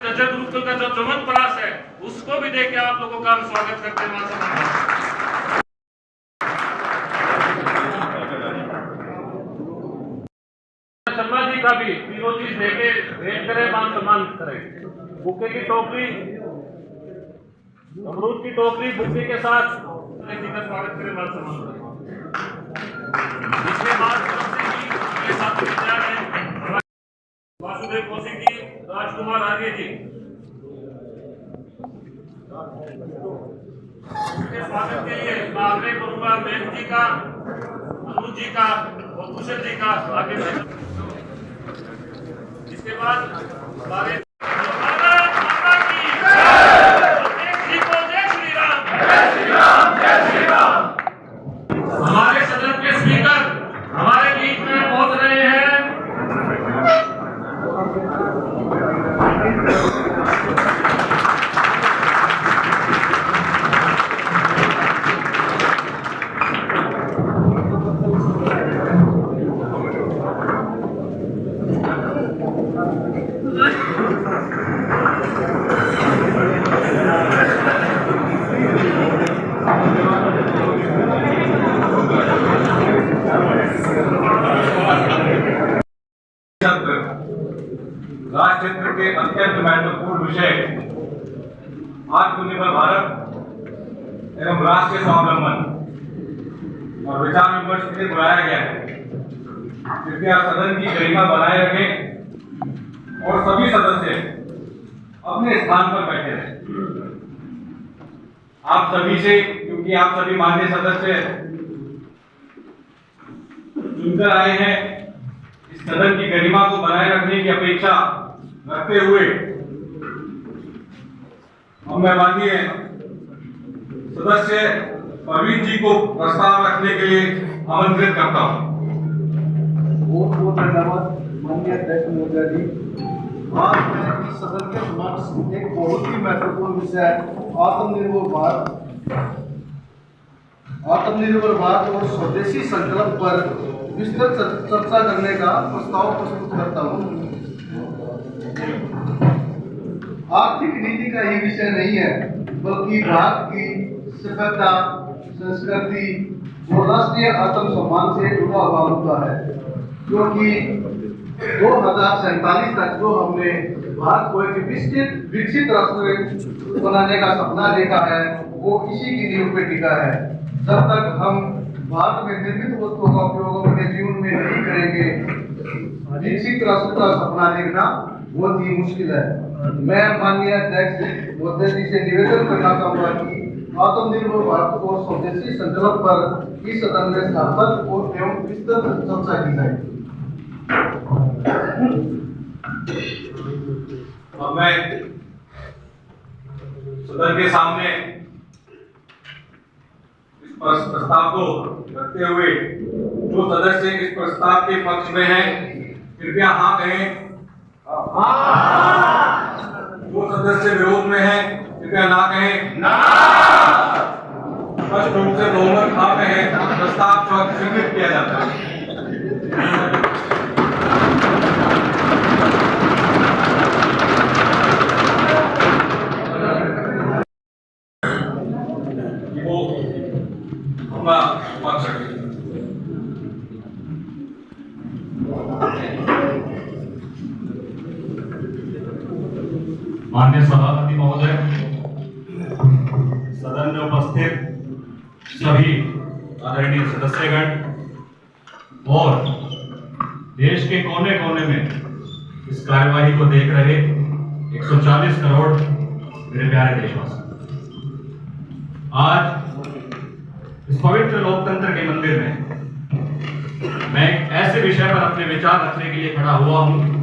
रजत गुरुकुल का जो चमन प्रयास है उसको भी देख के आप लोगों का हम स्वागत करते हैं। शर्मा जी का भी तीनों चीज देके भेंट करें, मान सम्मान करें। बुके की टोकरी, अमरूद की टोकरी बुके के साथ जी का स्वागत करें, मान सम्मान करें। इसके बाद वासुदेव कौशिक जी, राजकुमार आर्य जी के स्वागत के लिए मैं आग्रह करूंगा मैम जी का, अनुज जी का और कुशल जी का आगे बढ़े। इसके बाद हमारे हमारे सदन के स्पीकर हमारे बीच में पहुंच रहे हैं। राष्ट्र के अत्यंत महत्वपूर्ण विषय आत्मनिर्भर भारत एवं राष्ट्रीय स्वावलंबन और विचार विमर्श के लिए बुलाया गया है। कृपया सदन की गरिमा बनाए रखें और सभी सदस्य अपने स्थान पर बैठे रहें। आप सभी से, क्योंकि आप सभी माननीय सदस्य चुनकर आए हैं, इस सदन की गरिमा को बनाए रखने की अपेक्षा रखते हुए अब मैं माननीय सदस्य परवीन जी को प्रस्ताव रखने के लिए आमंत्रित करता हूं। बहुत बहुत धन्यवाद माननीय अध्यक्ष महोदय जी। आज मैं इस सदन के समक्ष एक बहुत ही महत्वपूर्ण विषय आत्मनिर्भर भारत और स्वदेशी संकल्प पर विस्तृत चर्चा करने का प्रस्ताव प्रस्तुत करता हूं। आर्थिक नीति का ही विषय नहीं है, बल्कि भारत की सभ्यता, संस्कृति और राष्ट्रीय आत्मसम्मान से जुड़ा हुआ मुद्दा है, क्योंकि 2047 तक जो हमने भारत को एक विकसित राष्ट्र बनाने का सपना देखा है, वो इसी की नींव पे टिका है। जब तक हम भारत में निर्मित वस्तुओं का उपयोग अपने जीवन में नहीं करेंगे, विकसित राष्ट्र का सपना देखना बहुत ही मुश्किल है। मैं माननीय अध्यक्ष महोदय जी से निवेदन करना चाहूंगा कि आत्मनिर्भर भारत और स्वदेशी संकल्प पर इस सदन में सार्थक और एवं विस्तृत चर्चा की जाए। अब मैं सदन के सामने प्रस्ताव को रखते हुए जो सदस्य इस प्रस्ताव के पक्ष में हैं, कृपया हाँ कहें। जो सदस्य विरोध में हैं, कृपया ना कहें। स्पष्ट रूप से बहुमत हाँ कहें, प्रस्ताव स्वीकृत किया जाता है। माननीय सभापति महोदय, सदन में उपस्थित सभी आदरणीय सदस्यगण और देश के कोने कोने में इस कार्यवाही को देख रहे 140 करोड़ मेरे प्यारे देशवासी, आज इस पवित्र लोकतंत्र के मंदिर में मैं एक ऐसे विषय पर अपने विचार रखने के लिए खड़ा हुआ हूं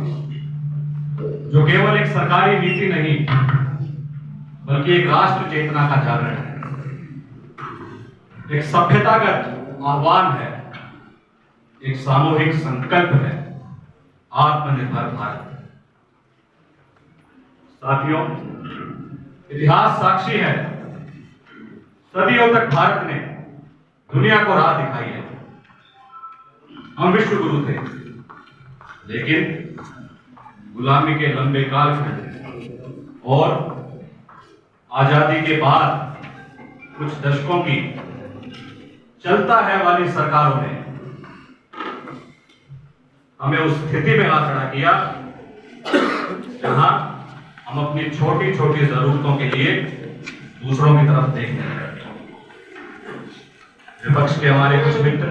जो केवल एक सरकारी नीति नहीं, बल्कि एक राष्ट्र चेतना का जागरण है, एक सभ्यतागत आह्वान है, एक सामूहिक संकल्प है, आत्मनिर्भर भारत। साथियों, इतिहास साक्षी है, सदियों तक भारत ने दुनिया को राह दिखाई है। हम विश्व गुरु थे, लेकिन गुलामी के लंबे काल खंड और आजादी के बाद कुछ दशकों की चलता है वाली सरकारों ने हमें उस स्थिति में ला खड़ा किया जहां हम अपनी छोटी छोटी जरूरतों के लिए दूसरों की तरफ देखने लगे। विपक्ष के हमारे कुछ मित्र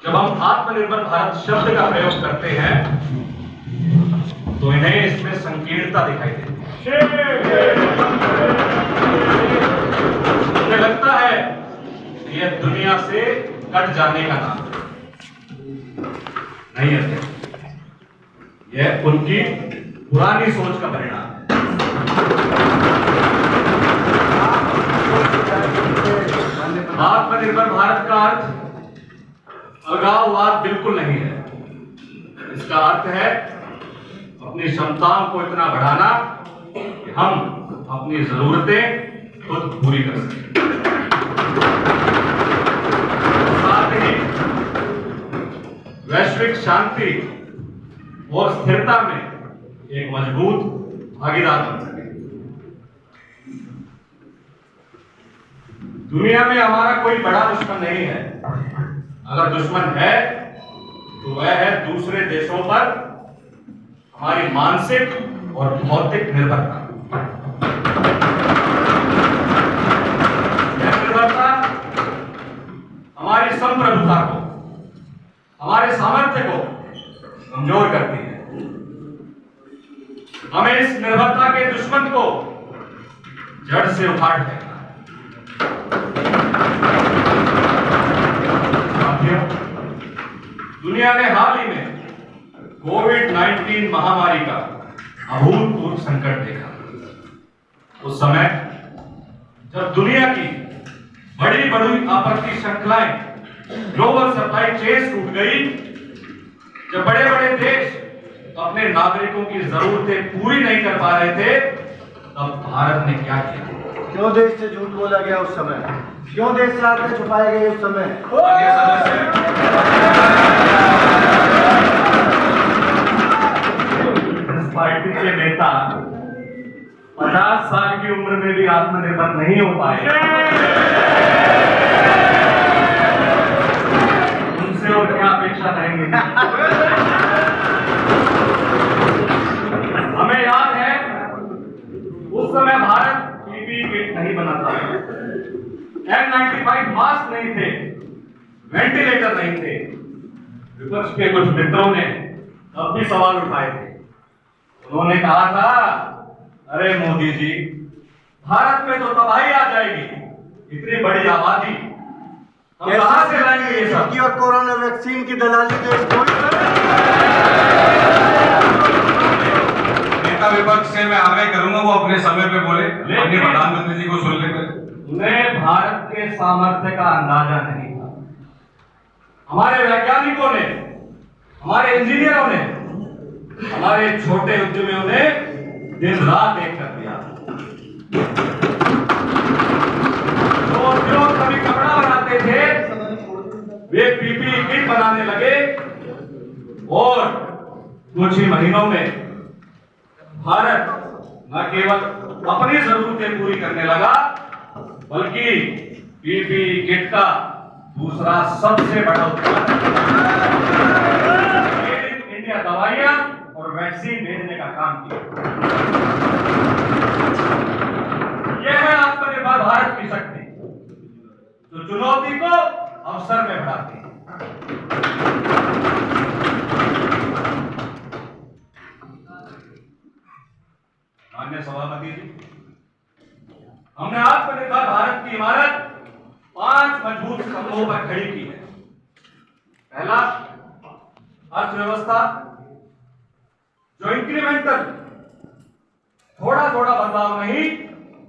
जब हम आत्मनिर्भर भारत शब्द का प्रयोग करते हैं तो इन्हें इसमें संकीर्णता दिखाई देती है। मुझे लगता है कि यह दुनिया से कट जाने का नाम नहीं है, यह उनकी पुरानी सोच का परिणाम है। आत्मनिर्भर भारत का अर्थ अलगाववाद बिल्कुल नहीं है। इसका अर्थ है अपनी क्षमताओं को इतना बढ़ाना कि हम अपनी जरूरतें खुद पूरी कर सकें। साथ ही वैश्विक शांति और स्थिरता में एक मजबूत भागीदार बन सके। दुनिया में हमारा कोई बड़ा दुश्मन नहीं है। अगर दुश्मन है तो वह है दूसरे देशों पर हमारी मानसिक और भौतिक निर्भरता। यह निर्भरता हमारी संप्रभुता को, हमारे सामर्थ्य को कमजोर करती है। हमें इस निर्भरता के दुश्मन को जड़ से उखाड़ फेंकना है। दुनिया ने हाल ही में कोविड-19 महामारी का अभूतपूर्व संकट देखा। उस समय जब दुनिया की बड़ी बड़ी आपूर्ति श्रृंखलाएं, ग्लोबल सप्लाई चेन टूट गई, जब बड़े बड़े देश अपने नागरिकों की जरूरतें पूरी नहीं कर पा रहे थे, तब भारत ने क्या किया? क्यों देश से झूठ बोला गया उस समय? क्यों देश से आंकड़े छुपाए गए उस समय? इस पार्टी के नेता 50 साल की उम्र में भी आत्मनिर्भर नहीं हो पाए। उनसे और क्या अपेक्षा करेंगे? हमें याद है उस समय भारत पीपीई किट नहीं बनाता, N95 मास्क नहीं थे, वेंटिलेटर नहीं थे। विपक्ष के कुछ मित्रों ने तब भी सवाल उठाए थे। उन्होंने कहा था, अरे मोदी जी, भारत में तो तबाही आ जाएगी, इतनी बड़ी आबादी हम कहां से लाएंगे ये सब? और कोरोना वैक्सीन की दलाली देश को नेता विपक्ष से मैं आग्रह करूंगा वो अपने समय पे बोले, अपने प्रधानमंत्री जी को सुन लेकर। उन्हें भारत के सामर्थ्य का अंदाजा नहीं था। हमारे वैज्ञानिकों ने, हमारे इंजीनियरों ने, हमारे छोटे उद्यमियों ने दिन रात एक कर दिया। जो उद्योग कभी कपड़ा बनाते थे वे पीपीई किट बनाने लगे और कुछ ही महीनों में भारत न केवल अपनी जरूरतें पूरी करने लगा बल्कि पीपीई किट का दूसरा सबसे बड़ा उत्पादन इंडिया दवाइयां और वैक्सीन भेजने का काम किया। यह है आत्मनिर्भर भारत की शक्ति, जो चुनौती को अवसर में बढ़ाती है। माननीय सभापति जी, हमने आत्मनिर्भर भारत की इमारत 5 मजबूत स्तंभों पर खड़ी की है। पहला, अर्थव्यवस्था, जो इंक्रीमेंटल, थोड़ा थोड़ा बदलाव नहीं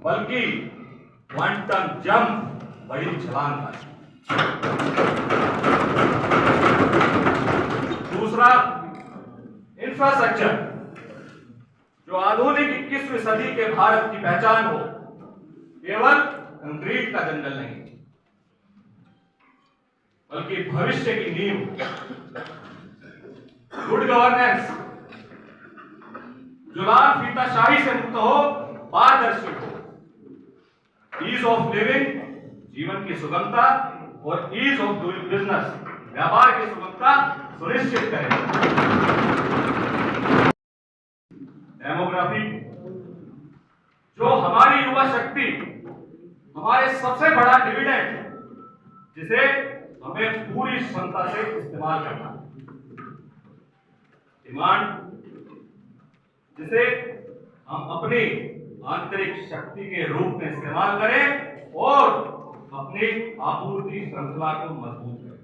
बल्कि क्वांटम जंप, बड़ी छलांग है। दूसरा, इंफ्रास्ट्रक्चर, जो आधुनिक 21वीं सदी के भारत की पहचान हो, केवल कंक्रीट का जंगल नहीं बल्कि भविष्य की नींव। गुड गवर्नेंस, जो लाल फीताशाही से मुक्त हो, पारदर्शी हो। ईज ऑफ लिविंग, जीवन की सुगमता, और ईज ऑफ डूइंग बिजनेस, व्यापार की सुगमता सुनिश्चित करें। डेमोग्राफी, जो हमारी युवा शक्ति, हमारे सबसे बड़ा डिविडेंड, जिसे हमें पूरी क्षमता से इस्तेमाल करना है। डिमांड, जिसे हम अपनी आंतरिक शक्ति के रूप में इस्तेमाल करें और अपनी आपूर्ति श्रृंखला को मजबूत करें।